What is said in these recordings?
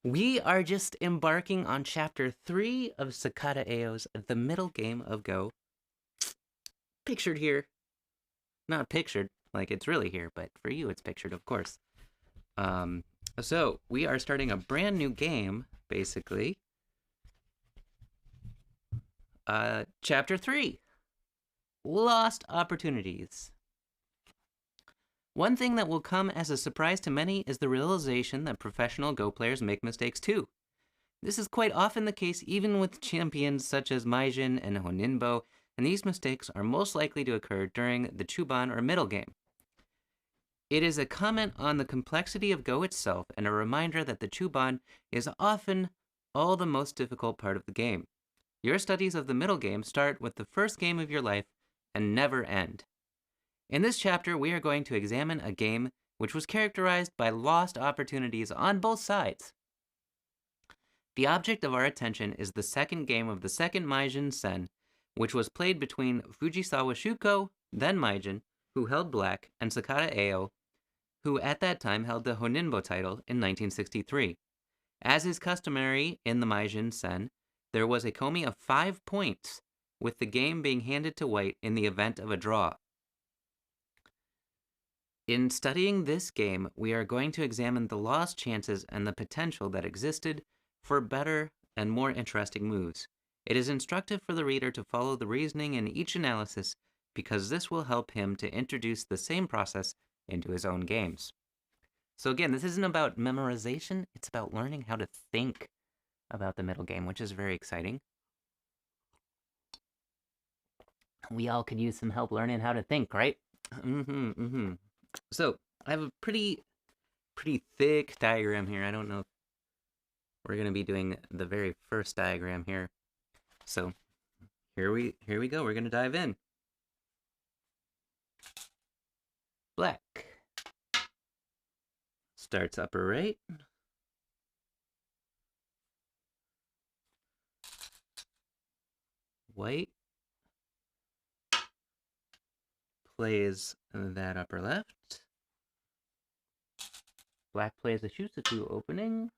We are just embarking on chapter 3 of Sakata Eio's The Middle Game of Go. Pictured here. Not pictured, like it's really here, but for you it's pictured, of course. Um, so we are starting a brand new game, basically. Chapter 3 Lost Opportunities. One thing that will come as a surprise to many is the realization that professional Go players make mistakes too. This is quite often the case even with champions such as Maijin and Honinbo, and these mistakes are most likely to occur during the Chuban or middle game. It is a comment on the complexity of Go itself and a reminder that the Chuban is often all the most difficult part of the game. Your studies of the middle game start with the first game of your life and never end. In this chapter, we are going to examine a game which was characterized by lost opportunities on both sides. The object of our attention is the second game of the second Maijin Sen, which was played between Fujisawa Shuko, then Maijin, who held black, and Sakata Eio, who at that time held the Honinbo title in 1963. As is customary in the Maijin Sen, there was a komi of 5 points, with the game being handed to white in the event of a draw. In studying this game, we are going to examine the lost chances and the potential that existed for better and more interesting moves. It is instructive for the reader to follow the reasoning in each analysis because this will help him to introduce the same process into his own games. So again, this isn't about memorization, it's about learning how to think about the middle game, which is very exciting. We all could use some help learning how to think, right? So, I have a pretty thick diagram here. I don't know if we're going to be doing the very first diagram here. So, here we go. We're going to dive in. Black starts upper right. White plays that upper left. Black plays a Shusaku opening.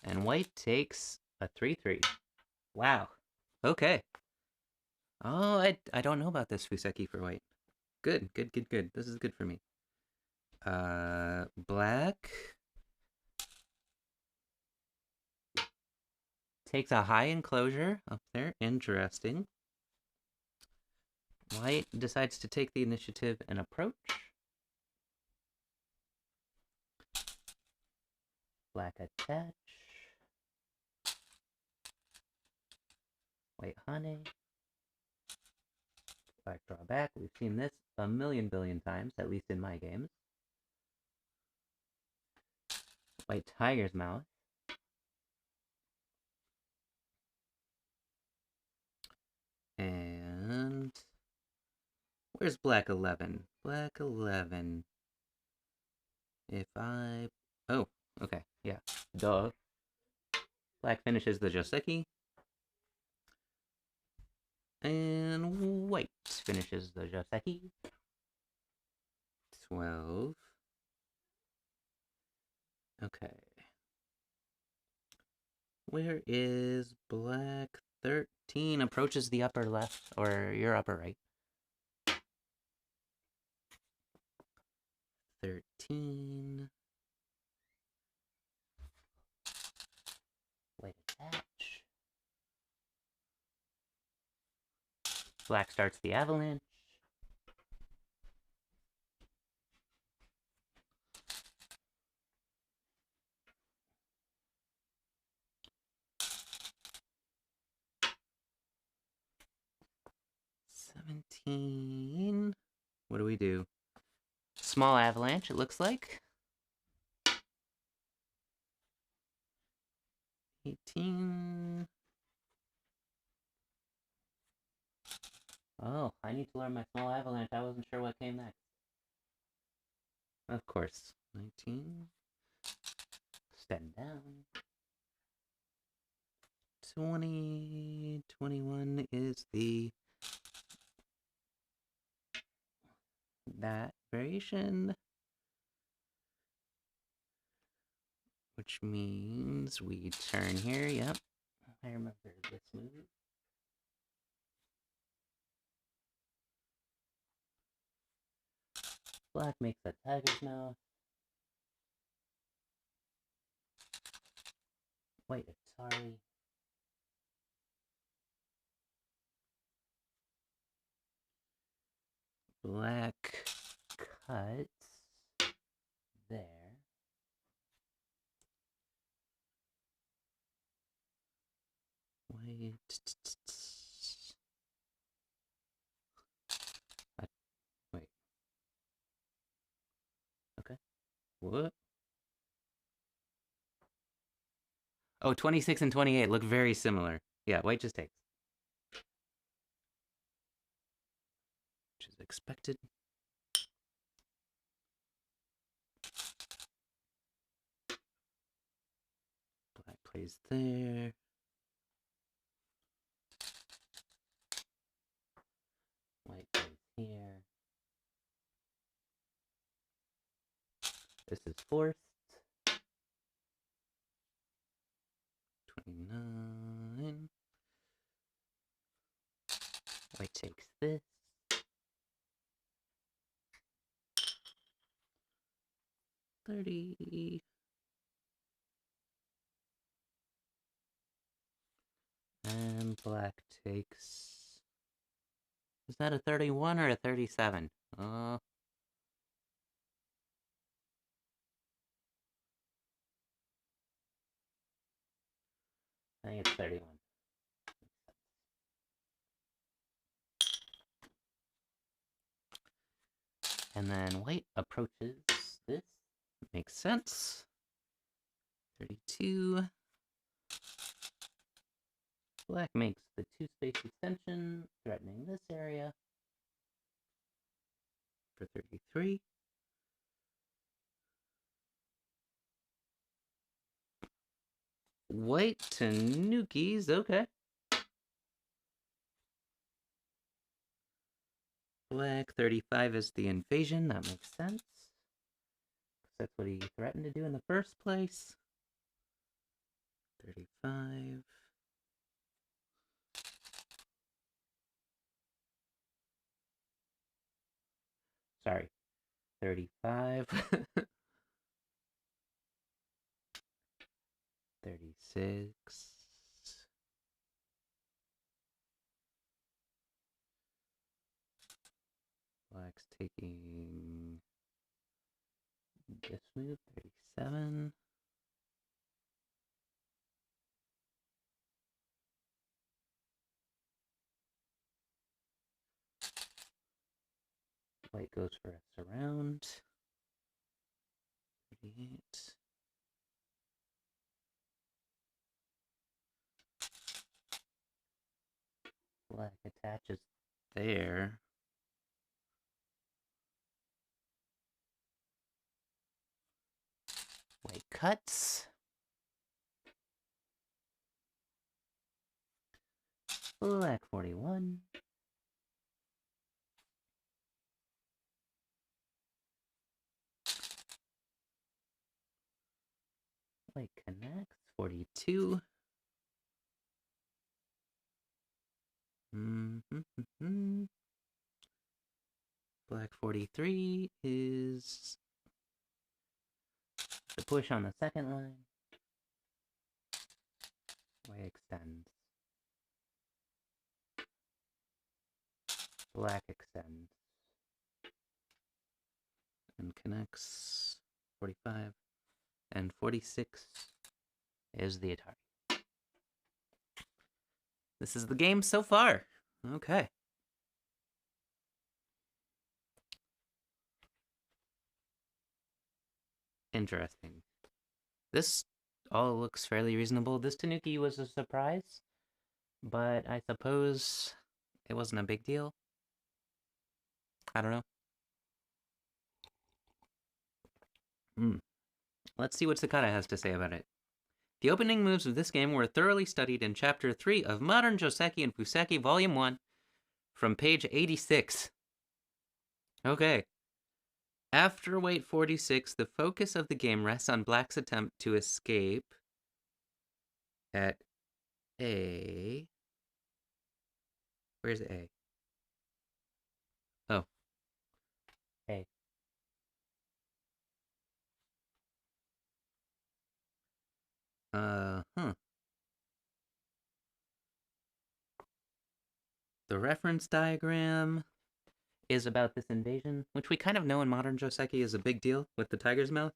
And white takes a 3-3. Wow. Okay. Oh, I don't know about this Fuseki for white. Good. This is good for me. Black takes a high enclosure up there. Interesting. White decides to take the initiative and approach. Black attach. White honey. Black draw back. We've seen this a million billion times, at least in my games. White tiger's mouth. And where's black 11? Black 11. If I... Oh, okay, yeah. Duh. Black finishes the Joseki. And white finishes the Joseki. 12. Okay. Where is black 13? Approaches the upper left, or your upper right. 13. White attach. Black starts the avalanche. What do we do? Small avalanche, it looks like. 18. Oh, I need to learn my small avalanche. I wasn't sure what came next. Of course. 19. Stand down. 20. 21 is that variation. which means we turn here. Yep, I remember this move. Black makes a tiger's mouth. Wait, sorry. Black cuts there. Wait. Wait. Okay. What? Oh, 26 and 28 look very similar. Yeah, white just takes. Which is expected. Black plays there. White plays here. This is forced. 29. White takes this. 30. And black takes... Is that a 31 or a 37? I think it's 31. And then white approaches this. Makes sense. 32. Black makes the 2-space extension, threatening this area for 33. White Tanukis, okay. Black 35 is the invasion, that makes sense. That's what he threatened to do in the first place. 35. Sorry, 35. 36. Black's taking this move, 37. White goes for a surround. 38. Black attaches there. White cuts. Black 41. White connects. 42. Black 43 is the push on the second line. White extends. Black extends. And connects. 45. And 46 is the Atari. This is the game so far. Okay. Interesting. This all looks fairly reasonable. This Tanuki was a surprise, but I suppose it wasn't a big deal. I don't know. Let's see what Sakata has to say about it. The opening moves of this game were thoroughly studied in Chapter 3 of Modern Joseki and Fuseki Volume 1 from page 86. Okay. After White 46, the focus of the game rests on Black's attempt to escape at A. Where's A? Oh, A. Huh. The reference diagram is about this invasion, which we kind of know in modern Joseki is a big deal with the tiger's mouth.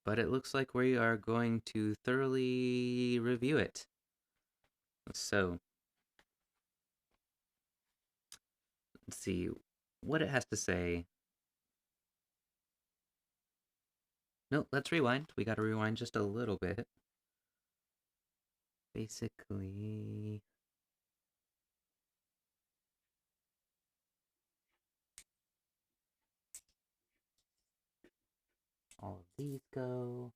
But it looks like we are going to thoroughly review it. So, let's see what it has to say. No, let's rewind. We got to rewind just a little bit. Basically, all of these go.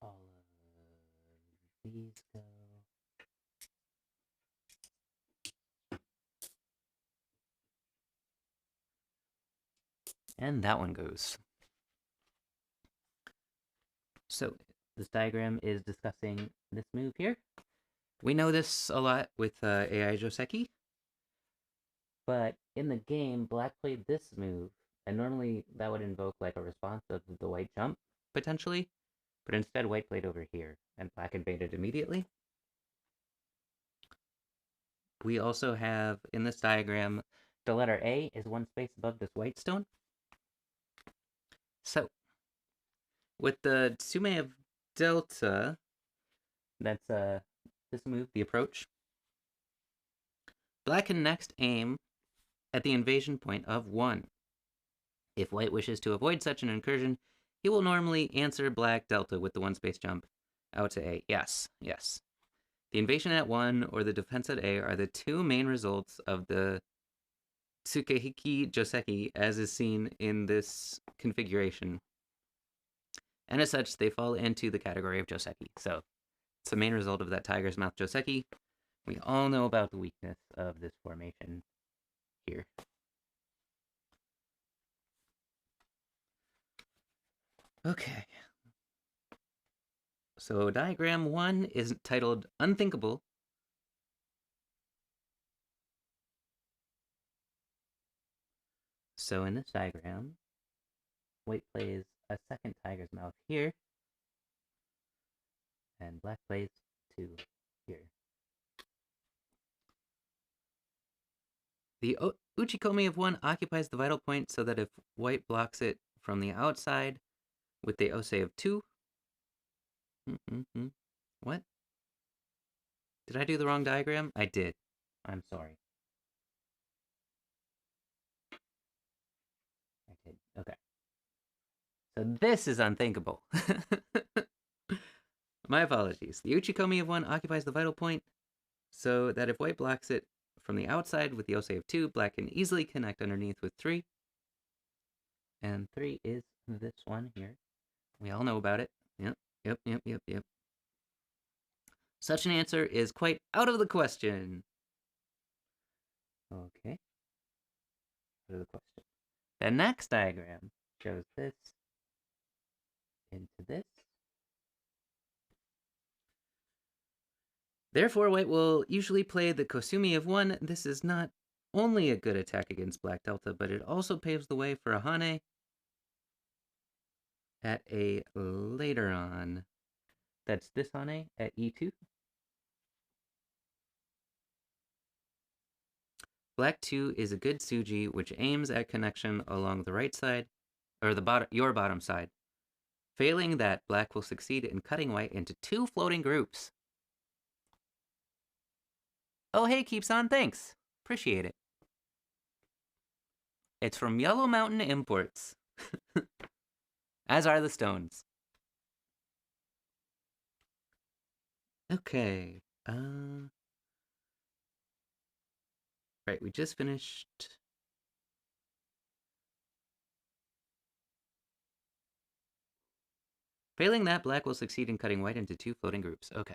All of these go. And that one goes. So, this diagram is discussing this move here. We know this a lot with AI Joseki, but in the game, Black played this move, and normally that would invoke like a response of the White jump, potentially, but instead White played over here, and Black invaded immediately. We also have, in this diagram, the letter A is one space above this white stone. So, with the Tsume of Delta, that's this move, the approach, Black can next aim at the invasion point of 1. If White wishes to avoid such an incursion, he will normally answer Black Delta with the one space jump out to A. Yes, yes. The invasion at 1 or the defense at A are the two main results of the Tsukehiki Joseki as is seen in this configuration. And as such, they fall into the category of Joseki. So it's the main result of that Tiger's Mouth Joseki. We all know about the weakness of this formation here. Okay. So diagram 1 is titled Unthinkable. So in this diagram, White plays a second Tiger's Mouth here, and Black plays 2 here. The Uchikomi of 1 occupies the vital point so that if White blocks it from the outside with the Ose of 2... What? Did I do the wrong diagram? I did. I'm sorry. I did. Okay. So this is unthinkable. My apologies. The Uchikomi of 1 occupies the vital point so that if White blocks it from the outside with the Ose of 2, Black can easily connect underneath with 3. And 3 is this one here. We all know about it. Yep. Such an answer is quite out of the question. Okay. Out of the question. The next diagram shows this into this. Therefore, White will usually play the Kosumi of 1. This is not only a good attack against Black Delta, but it also paves the way for a Hane at a later on. That's this Hane at E2. Black 2 is a good Tsuji, which aims at connection along the right side, or your bottom side. Failing that, Black will succeed in cutting White into 2 floating groups. Oh hey, keeps on, thanks. Appreciate it. It's from Yellow Mountain Imports. As are the stones. Okay. Right, we just finished. Failing that, Black will succeed in cutting White into 2 floating groups. Okay.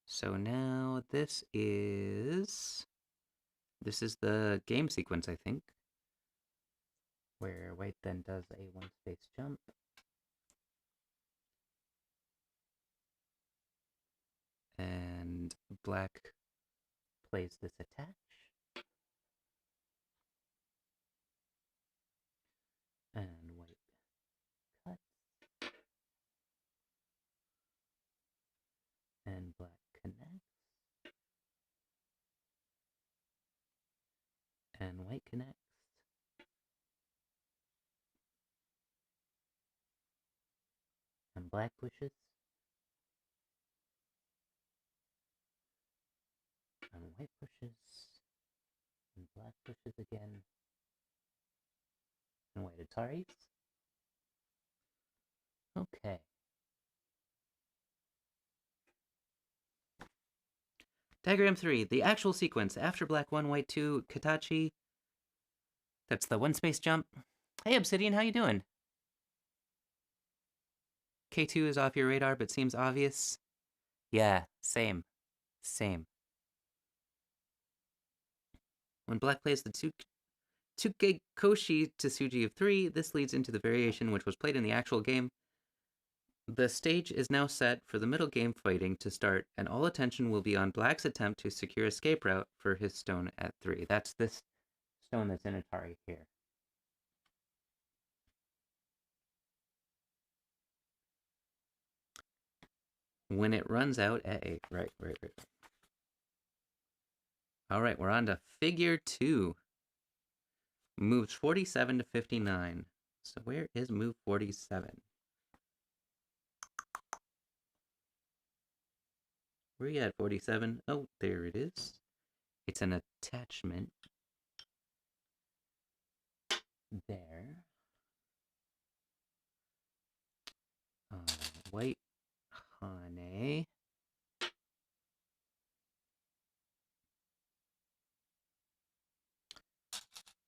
So now this is the game sequence, I think, where white then does a one space jump. And black plays this attach. And white cuts. And black connects. And white connects. And black pushes. And white pushes. And black pushes again. And white Ataris. Okay. Diagram 3, the actual sequence. After black 1, white 2, Katachi. That's the one space jump. Hey, Obsidian, how you doing? K2 is off your radar, but seems obvious. Yeah, same. Same. When black plays the Tsukekoshi Tsuji of 3, this leads into the variation which was played in the actual game. The stage is now set for the middle game fighting to start, and all attention will be on black's attempt to secure escape route for his stone at 3. That's this stone that's in Atari here. When it runs out at 8. Right. All right, we're on to figure 2. Moves 47 to 59. So where is move 47? Where are you at, 47? Oh, there it is. It's an attachment. There. White Hane.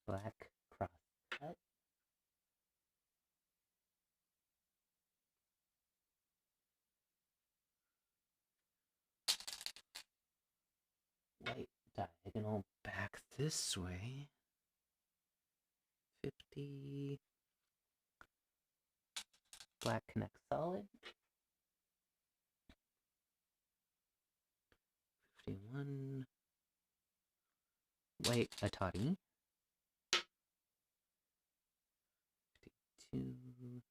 Black cross cut. White diagonal back this way. 50. Black connects solid. 51. White Atari. 52.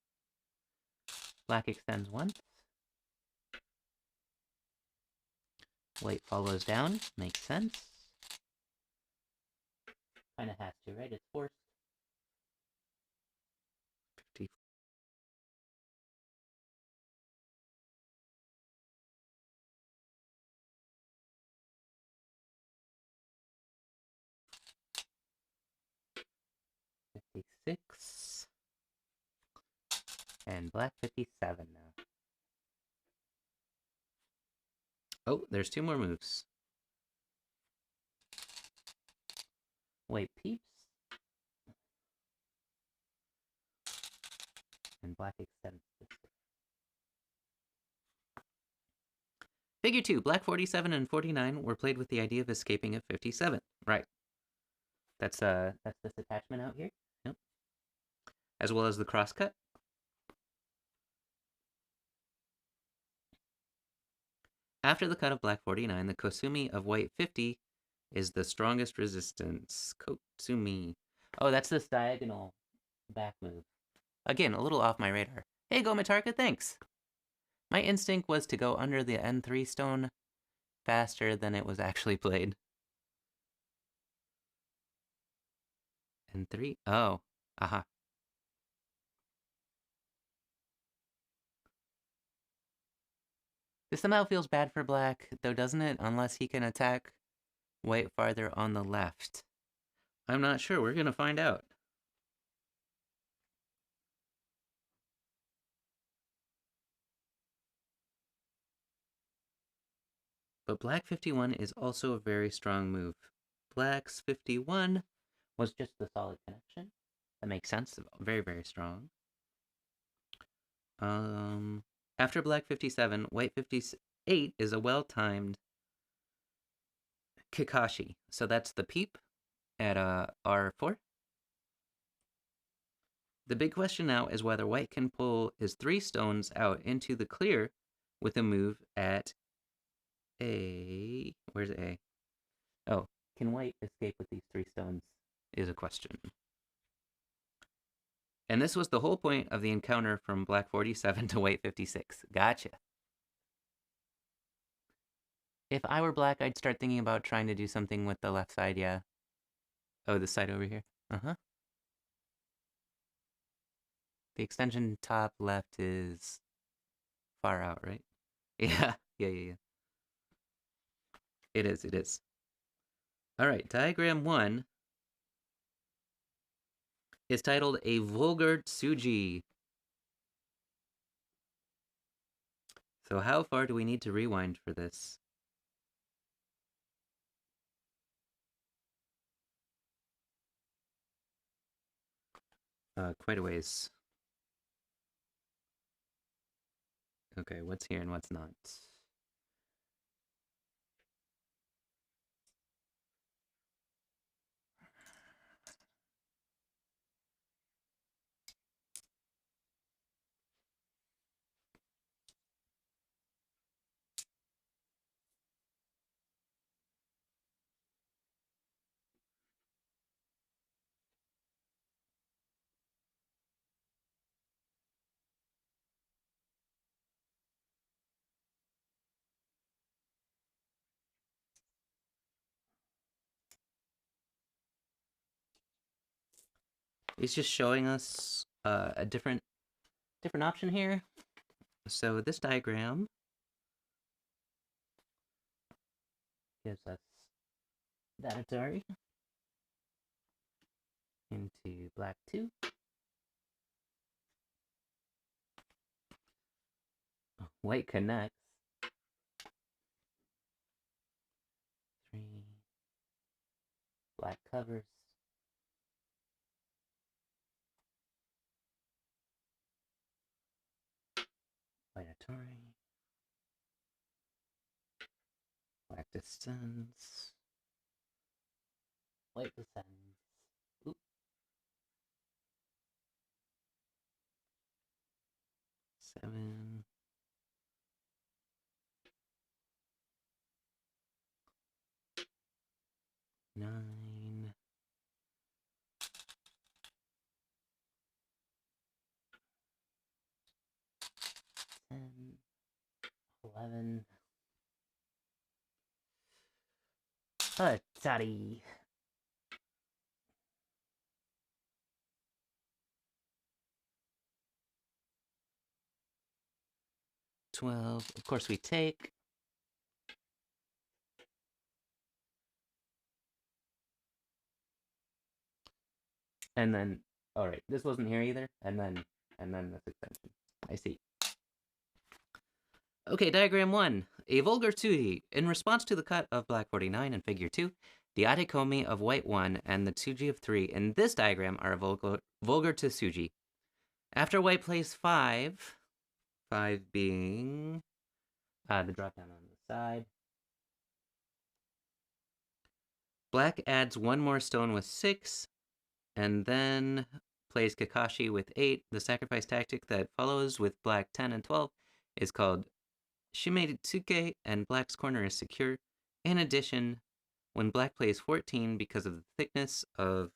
Black extends once. White follows down. Makes sense. Kinda has to, right? It's forced. 50. $56. And black 57 now. Oh, there's 2 more moves. White peeps. And black extends this way. Figure 2, black 47 and 49 were played with the idea of escaping at 57. Right. That's this attachment out here. Yep. As well as the crosscut. After the cut of black 49, the Kosumi of white 50 is the strongest resistance. Kosumi. Oh, that's this diagonal back move. Again, a little off my radar. Hey, Go Matarka, thanks. My instinct was to go under the N3 stone faster than it was actually played. N3? Oh. Aha. This somehow feels bad for black, though doesn't it? Unless he can attack white farther on the left. I'm not sure. We're gonna find out. But black 51 is also a very strong move. Black's 51 was just the solid connection. That makes sense. Very, very strong. After black 57, white 50 8 is a well-timed Kakashi. So that's the peep at R4. The big question now is whether white can pull his 3 stones out into the clear with a move at A. Where's A? Oh, can white escape with these 3 stones is a question. And this was the whole point of the encounter from black 47 to white 56. Gotcha. If I were black, I'd start thinking about trying to do something with the left side, yeah. Oh, this side over here? Uh-huh. The extension top left is far out, right? Yeah. It is. All right, diagram 1 is titled A Vulgar Tsuji. So how far do we need to rewind for this? Quite a ways. Okay, what's here and what's not? It's just showing us a different option here. So this diagram gives us that Atari into black 2. White connects. 3. Black covers. White Atari. Black descends. White descends. Oop. 7. 9. 10. 11. Atari. 12. Of course we take. And then, all right, this wasn't here either. And then this extension. I see. Okay, diagram 1. A vulgar tsuji. In response to the cut of black 49 in figure 2, the adekomi of white 1 and the tsuji of 3 in this diagram are a vulgar tsuji. After white plays 5, 5 being the drop down on the side, black adds 1 more stone with 6, and then plays Kakashi with 8. The sacrifice tactic that follows with black 10 and 12 is called Shimetsuke, and black's corner is secure. In addition, when black plays 14 because of the thickness of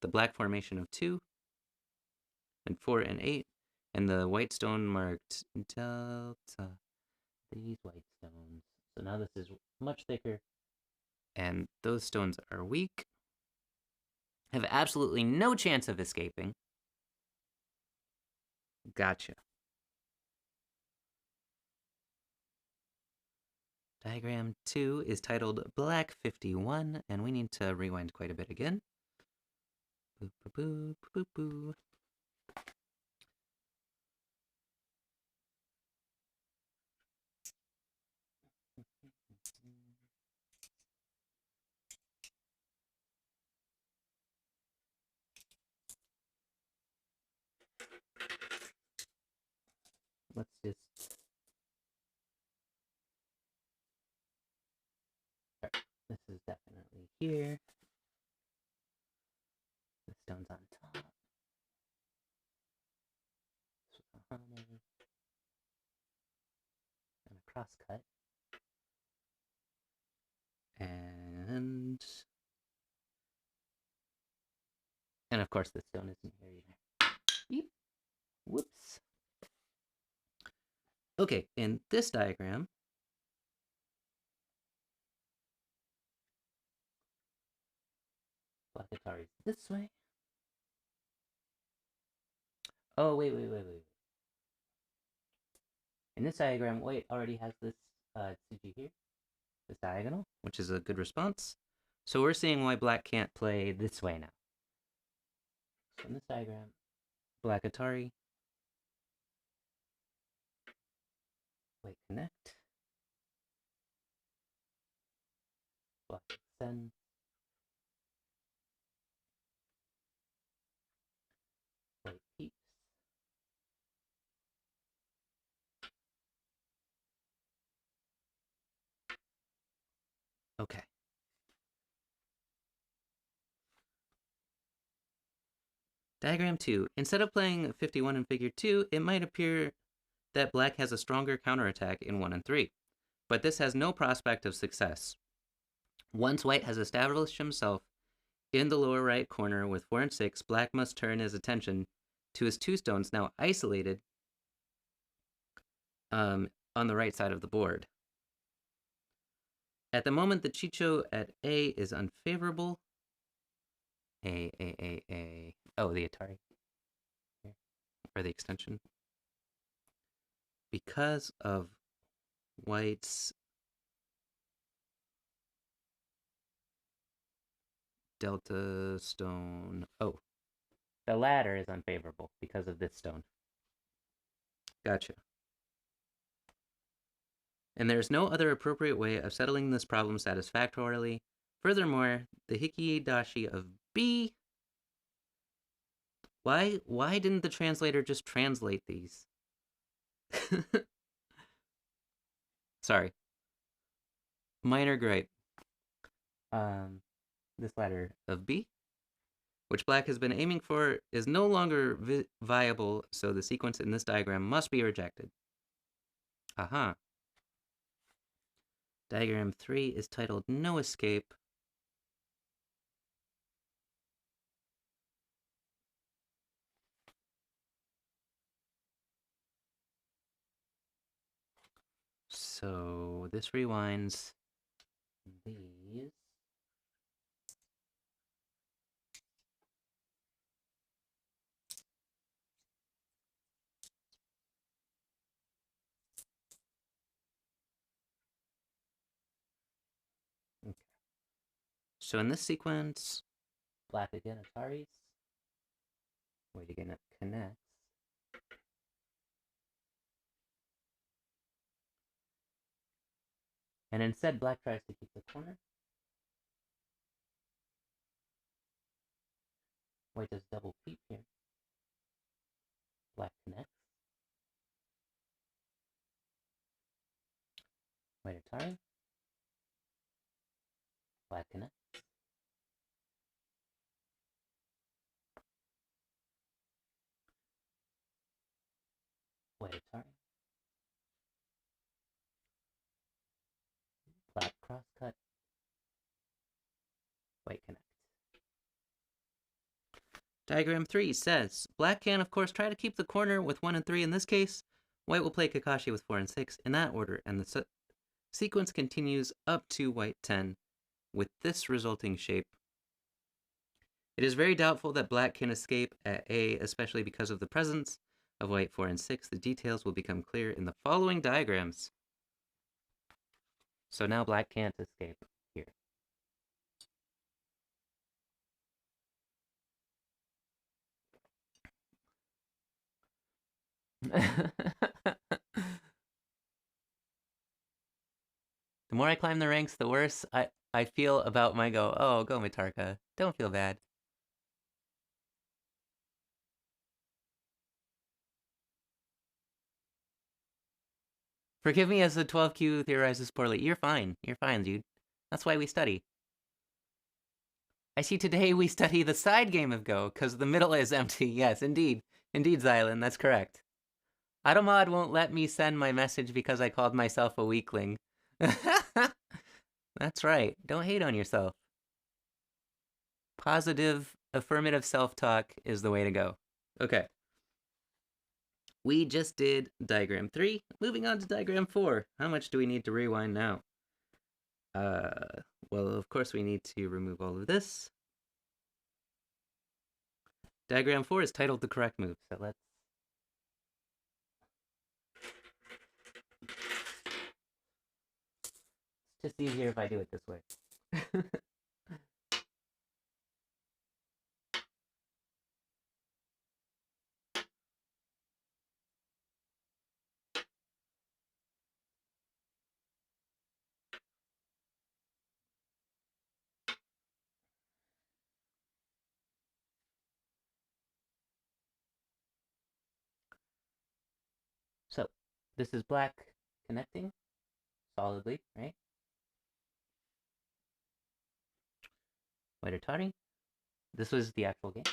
the black formation of 2, and 4 and 8, and the white stone marked delta, these white stones. So now this is much thicker, and those stones are weak, have absolutely no chance of escaping. Gotcha. Diagram 2 is titled Black 51, and we need to rewind quite a bit again. Boop, boop, boop, boop, boop. Let's just here. The stone's on top. And a cross cut. And of course the stone isn't here either. Beep. Whoops. Okay, in this diagram, Black Atari's this way. Oh, wait. In this diagram, white already has this Tsuji here, this diagonal, which is a good response. So we're seeing why black can't play this way now. So in this diagram, Black Atari, white connect, black extend, white keeps. Okay. Diagram 2. Instead of playing 51 in figure 2, it might appear that black has a stronger counterattack in 1 and 3. But this has no prospect of success. Once white has established himself in the lower right corner with 4 and 6, black must turn his attention to his two stones now isolated on the right side of the board. At the moment, the Chicho at A is unfavorable. A. Oh, the Atari. Or the extension. Because of white's delta stone. Oh, the ladder is unfavorable because of this stone. Gotcha. And there's no other appropriate way of settling this problem satisfactorily. Furthermore, the Hikidashi of B. Why didn't the translator just translate these? Sorry. Minor gripe. This ladder of B, which black has been aiming for, is no longer viable, so the sequence in this diagram must be rejected. Aha. Diagram 3 is titled No Escape. So this rewinds these. Okay. So in this sequence, black again Ataris. White again connects. And instead, black tries to keep the corner. White does double peep here. Black connects. White Atari. Black connects. White Atari. Black cross cut. White connects. Diagram 3 says, black can of course try to keep the corner with 1 and 3 in this case. White will play Kakashi with 4 and 6 in that order, and the sequence continues up to white 10 with this resulting shape. It is very doubtful that black can escape at A, especially because of the presence of white 4 and 6. The details will become clear in the following diagrams. So now black can't escape here. The more I climb the ranks, the worse I feel about my go. Oh, go Mitarka. Don't feel bad. Forgive me as the 12Q theorizes poorly. You're fine. You're fine, dude. That's why we study. I see today we study the side game of Go, because the middle is empty. Yes, indeed. Indeed, Xylan, that's correct. Automod won't let me send my message because I called myself a weakling. That's right. Don't hate on yourself. Positive, affirmative self-talk is the way to go. Okay. We just did diagram 3. Moving on to diagram 4. How much do we need to rewind now? Well, of course we need to remove all of this. Diagram 4 is titled the correct move, so let's... It's just easier if I do it this way. So, this is black connecting solidly, right? White or tawny. This was the actual game.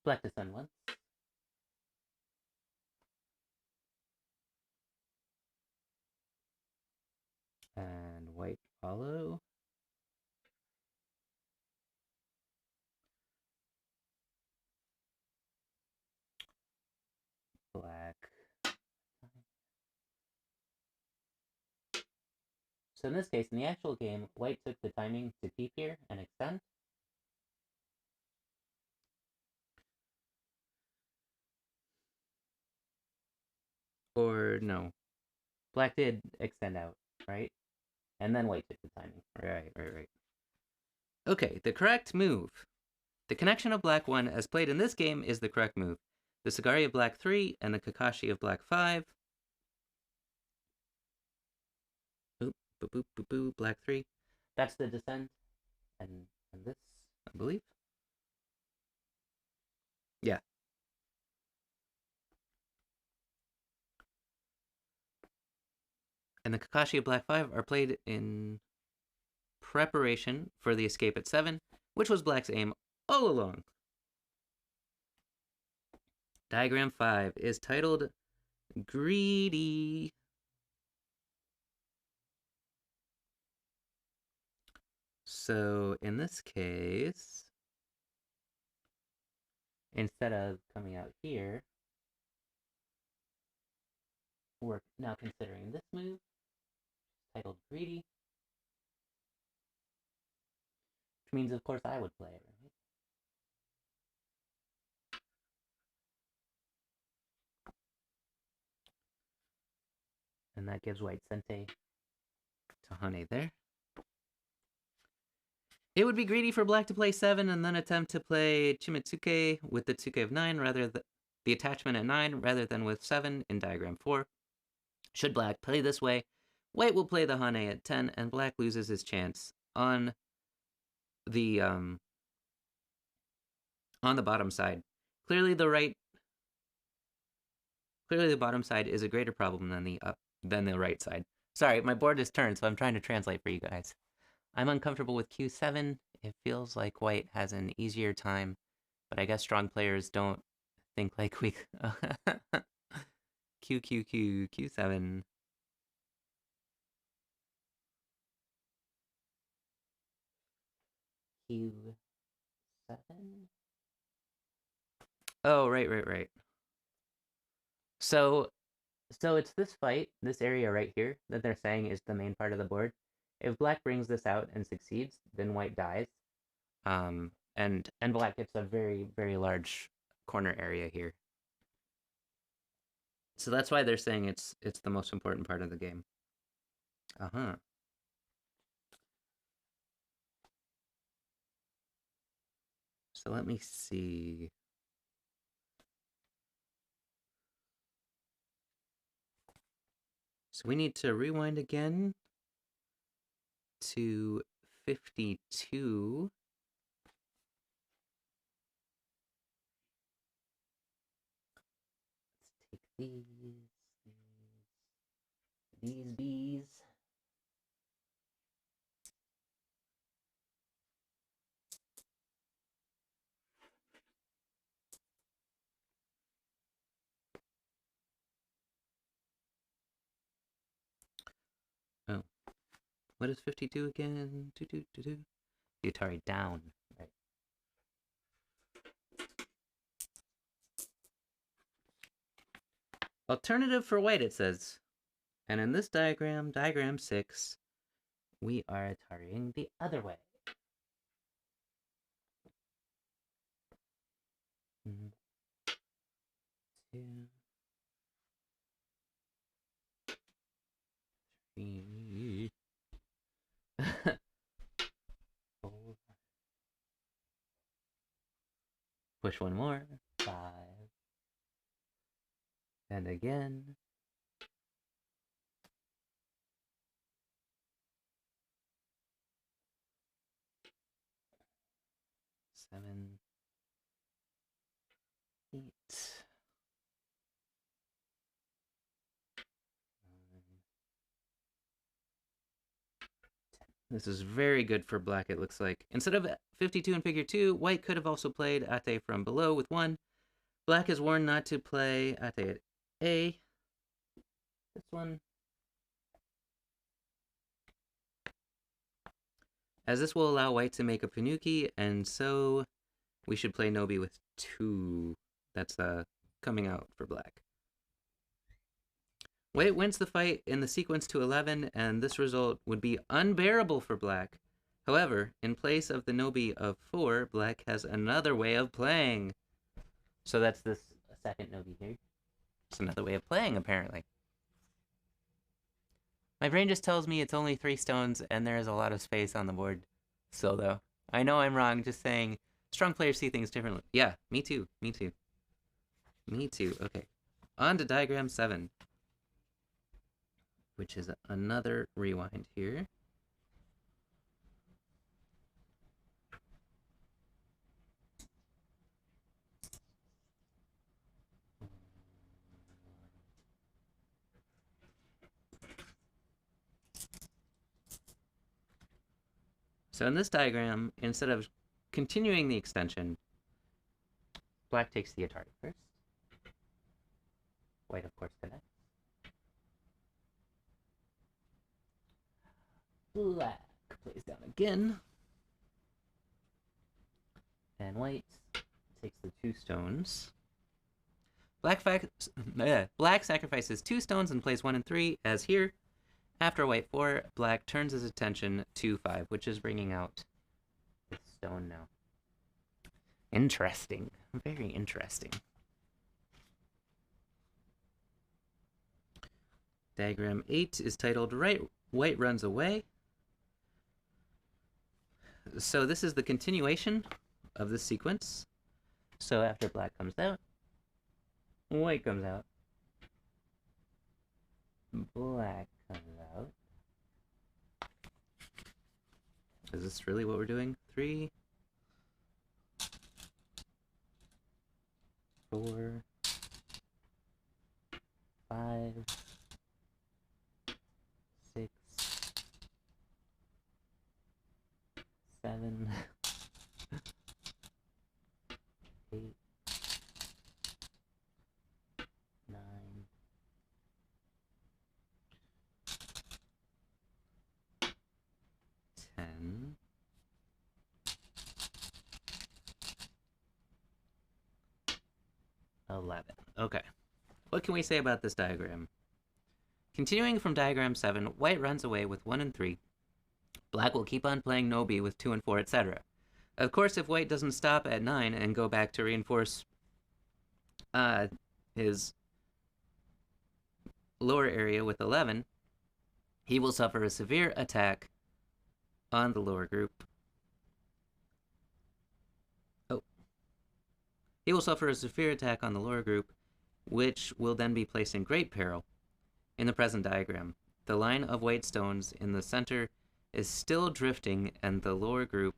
Black to send once. And white follow. Black. So in this case, in the actual game, white took the timing to keep here and extend. Or no. Black did extend out, right? And then white took the timing. Right. Okay, the correct move. The connection of black 1 as played in this game is the correct move. The Sagari of black 3 and the Kakashi of black 5. Boop, boop, boop, boop, boop, black 3. That's the descent. And this, I believe. Yeah. And the Kakashi of black 5 are played in preparation for the escape at 7, which was black's aim all along. Diagram 5 is titled Greedy. So in this case, instead of coming out here, we're now considering this move, titled Greedy. Which means, of course, I would play it, right? And that gives white Sente to Hane there. It would be greedy for black to play 7 and then attempt to play Chimitsuke with the Tsuke of 9 rather than the attachment at 9 rather than with 7 in diagram 4. Should black play this way, white will play the Hane at 10 and black loses his chance on the bottom side. Clearly the bottom side is a greater problem than the right side. Sorry, my board is turned, so I'm trying to translate for you guys. I'm uncomfortable with Q7. It feels like white has an easier time, but I guess strong players don't think like we... Q7. Q7? Oh, right. So it's this fight, this area right here, that they're saying is the main part of the board. If black brings this out and succeeds, then white dies. And black gets a very, very large corner area here. So that's why they're saying it's the most important part of the game. So let me see. So we need to rewind again to 52. Let's take these. These bees. Oh. What is 52 again? The Atari down. Right. Alternative for white, it says. And in this diagram, diagram 6, we are Atariing the other way. Mm-hmm. 2, 3, 4. Push one more. 5. And again. 7, 8. 9. This is very good for black, it looks like. Instead of 52 in figure 2, white could have also played Ate from below with 1. Black is warned not to play Ate at A. This one. As this will allow white to make a Panuki, and so we should play Nobi with 2. That's coming out for black. White wins the fight in the sequence to 11, and this result would be unbearable for black. However, in place of the Nobi of 4, black has another way of playing. So that's this second Nobi here. It's another way of playing, apparently. My brain just tells me it's only 3 stones, and there is a lot of space on the board. So, though, I know I'm wrong, just saying strong players see things differently. Yeah, me too. Okay. On to diagram 7. Which is another rewind here. So in this diagram, instead of continuing the extension, black takes the Atari first. White, of course, connects. Black plays down again. And white takes the 2 stones. Black sacrifices 2 stones and plays 1 and 3, as here. After white 4, black turns his attention to 5, which is bringing out this stone now. Interesting. Very interesting. Diagram 8 is titled White Runs Away. So this is the continuation of the sequence. So after black comes out, white comes out. Black comes out. Is this really what we're doing? 3, 4, 5, 6, 7, 8, 9, 10, 11. Okay. What can we say about this diagram? Continuing from diagram 7, white runs away with 1 and 3. Black will keep on playing Nobi with 2 and 4, etc. Of course, if white doesn't stop at 9 and go back to reinforce his lower area with 11, he will suffer a severe attack on the lower group. He will suffer a severe attack on the lower group, which will then be placed in great peril. In the present diagram, the line of white stones in the center is still drifting, and the lower group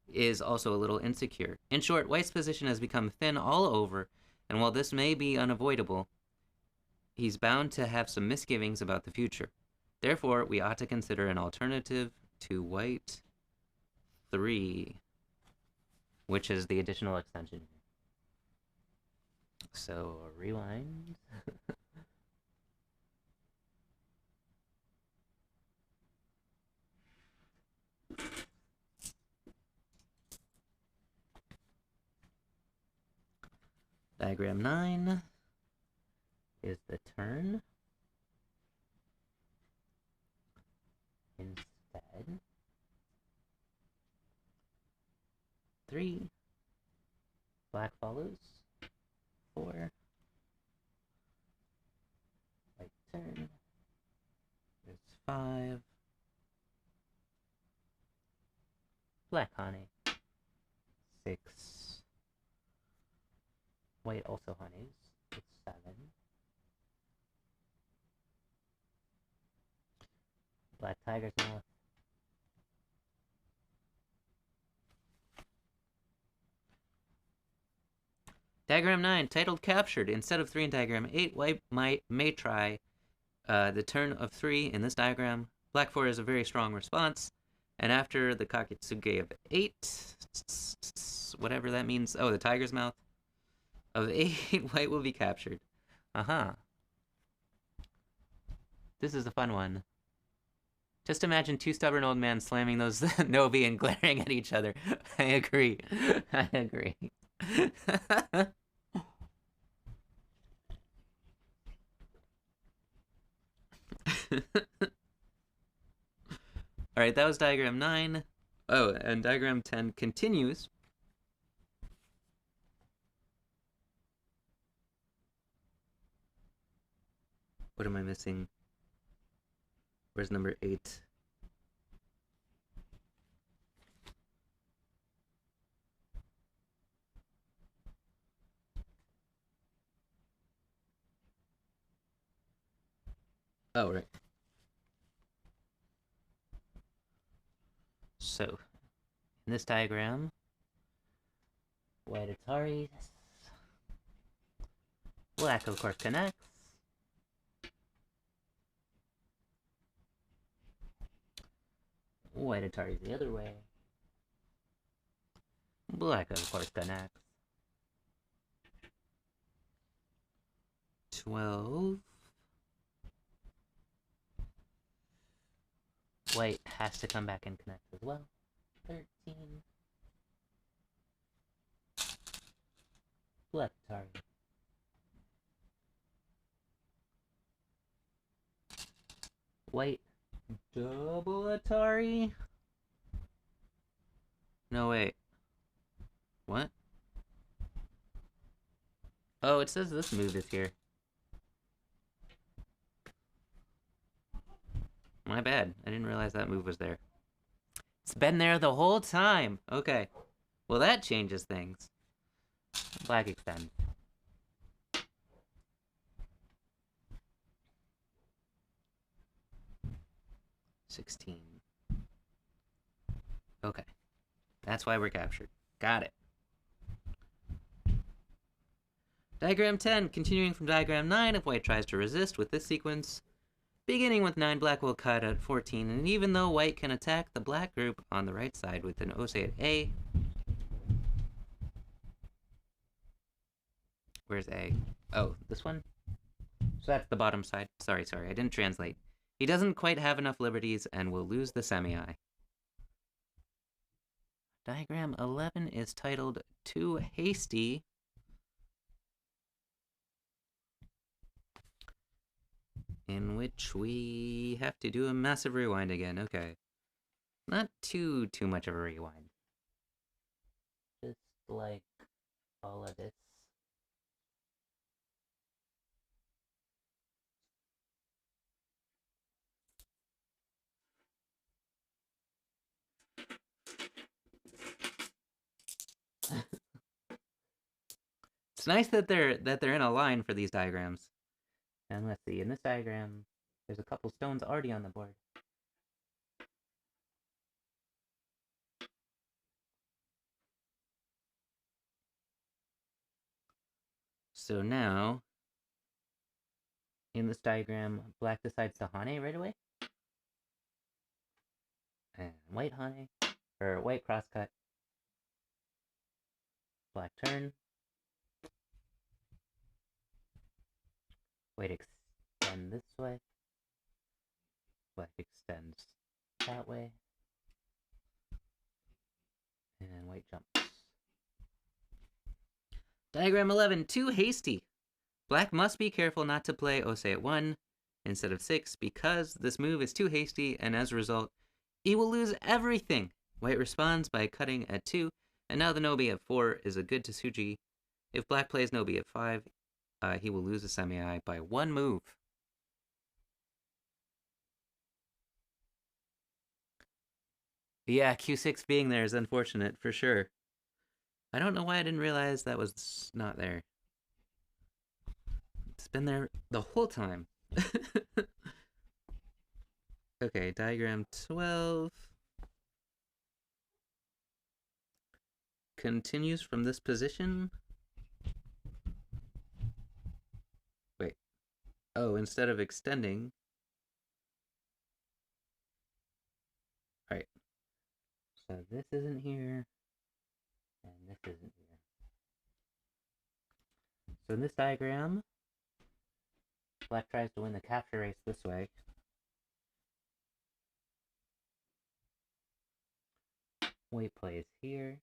is also a little insecure. In short, white's position has become thin all over, and while this may be unavoidable, he's bound to have some misgivings about the future. Therefore, we ought to consider an alternative to white 3, which is the additional extension. So, rewind. Diagram 9 is the turn. Instead, 3, black follows, 4, white turn, there's 5, black honey, 6, white also honeys, it's 7, black tiger's mouth, Diagram 9, titled Captured. Instead of 3 in Diagram 8, white may try the turn of 3 in this diagram. Black 4 is a very strong response. And after the Kakitsuge of 8, whatever that means, oh, the tiger's mouth, of 8, white will be captured. Uh-huh. This is a fun one. Just imagine 2 stubborn old men slamming those Nobi and glaring at each other. I agree. I agree. Alright, that was diagram 9. Oh, and diagram 10 continues. What am I missing? Where's number 8? Oh, right. So, in this diagram, white Atari, black of course connects, white Atari the other way, black of course connects, 12, white has to come back and connect as well, 13, black Atari, white double Atari. No, wait. What? Oh, it says this move is here. My bad. I didn't realize that move was there. It's been there the whole time. Okay. Well, that changes things. Black extend. $16. Okay. That's why we're captured. Got it. Diagram 10, continuing from diagram 9, if white tries to resist with this sequence, beginning with 9, black will cut at 14, and even though white can attack the black group on the right side with an ose at A, where's A? Oh, this one? So that's the bottom side. Sorry, I didn't translate. He doesn't quite have enough liberties and will lose the semi-eye. Diagram 11 is titled Too Hasty. In which we have to do a massive rewind again. Okay. Not too much of a rewind. Just like all of this. It's nice that they're in a line for these diagrams. And let's see, in this diagram, there's a couple stones already on the board. So now In this diagram, black decides to Hane right away. And white Hane, or white crosscut. Black turn. White extend this way. Black extends that way. And white jumps. Diagram 11, too hasty. Black must be careful not to play Ose at 1 instead of 6 because this move is too hasty, and as a result, he will lose everything. White responds by cutting at 2, and now the Nobi at 4 is a good Tsuji. If black plays Nobi at 5, he will lose a semi-eye by 1 move. Yeah, Q6 being there is unfortunate, for sure. I don't know why I didn't realize that was not there. It's been there the whole time. Okay, diagram 12. Continues from this position. Wait. Oh, instead of extending. Right. So this isn't here. And this isn't here. So in this diagram, black tries to win the capture race this way. White plays here.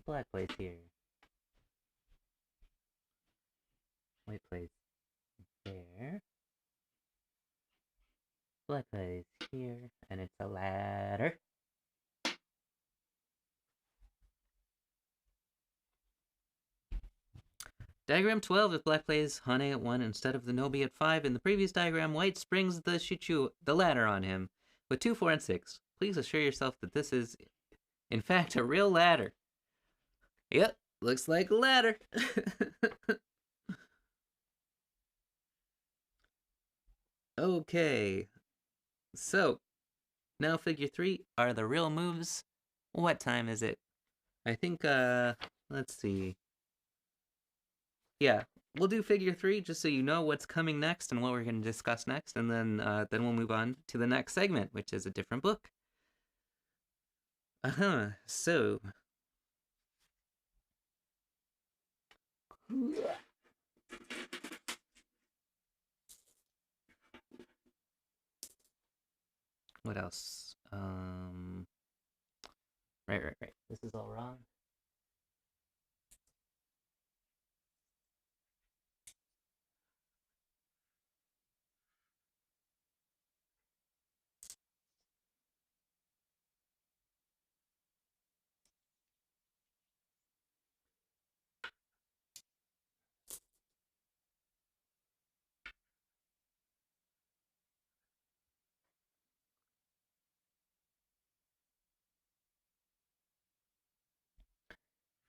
Black plays here. White plays there. Black plays here. And it's a ladder. Diagram 12, if black plays Hane at 1 instead of the Nobi at 5. In the previous diagram, white springs the ladder on him with 2, 4, and 6. Please assure yourself that this is, in fact, a real ladder. Yep, looks like a ladder. Okay, so now figure 3 are the real moves. What time is it? I think, let's see. Yeah, we'll do figure 3 just so you know what's coming next and what we're going to discuss next, and then we'll move on to the next segment, which is a different book. So what else? Right. This is all wrong.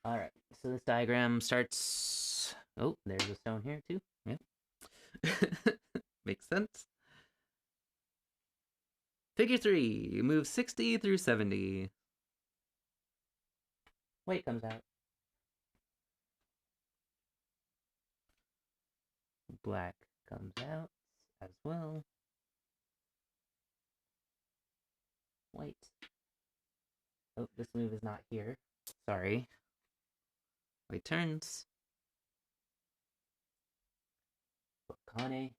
All right, so this diagram starts. Oh, there's a stone here too. Yep. Makes sense. Figure 3, move 60 through 70. White comes out. Black comes out as well. White. Oh, this move is not here. Sorry. White turns. Kane.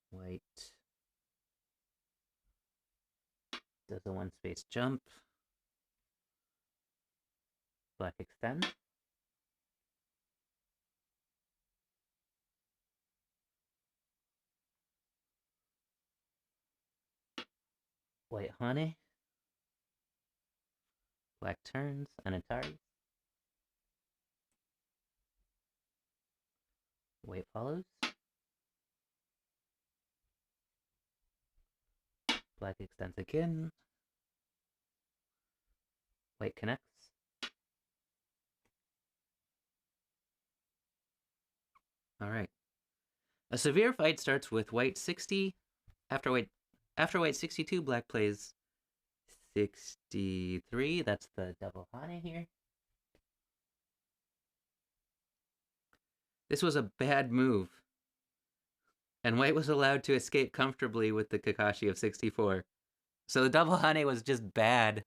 White does a 1-space jump. Black extends. White Hane. Black turns, and Atari. White follows. Black extends again. White connects. Alright. A severe fight starts with white 60. After white 62, black plays 63. That's the double Hane here. This was a bad move, and white was allowed to escape comfortably with the Kakashi of 64. So the double Hane was just bad.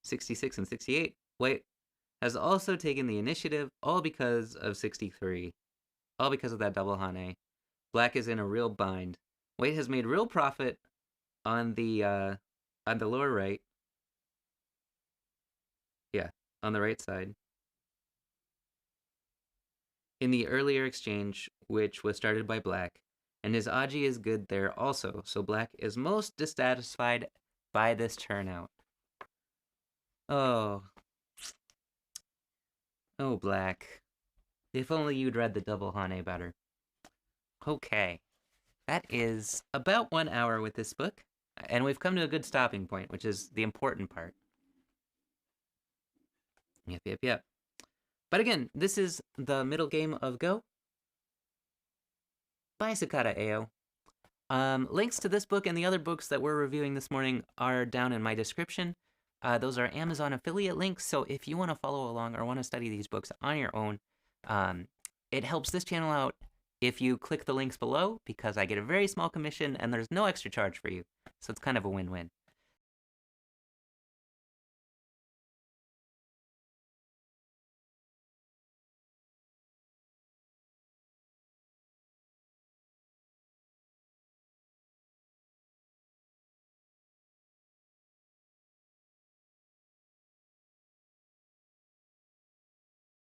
66 and 68. White has also taken the initiative, all because of 63. All because of that double Hane. Black is in a real bind. White has made real profit on the lower right. Yeah, on the right side. In the earlier exchange, which was started by Black, and his Aji is good there also, so Black is most dissatisfied by this turnout. Oh. Oh, Black. If only you'd read the double Hane better. Okay. That is about 1 hour with this book, and we've come to a good stopping point, which is the important part. Yep. But again, this is the middle game of Go by Sakata Eio. Links to this book and the other books that we're reviewing this morning are down in my description. Those are Amazon affiliate links, so if you want to follow along or want to study these books on your own, it helps this channel out if you click the links below, because I get a very small commission and there's no extra charge for you. So it's kind of a win-win.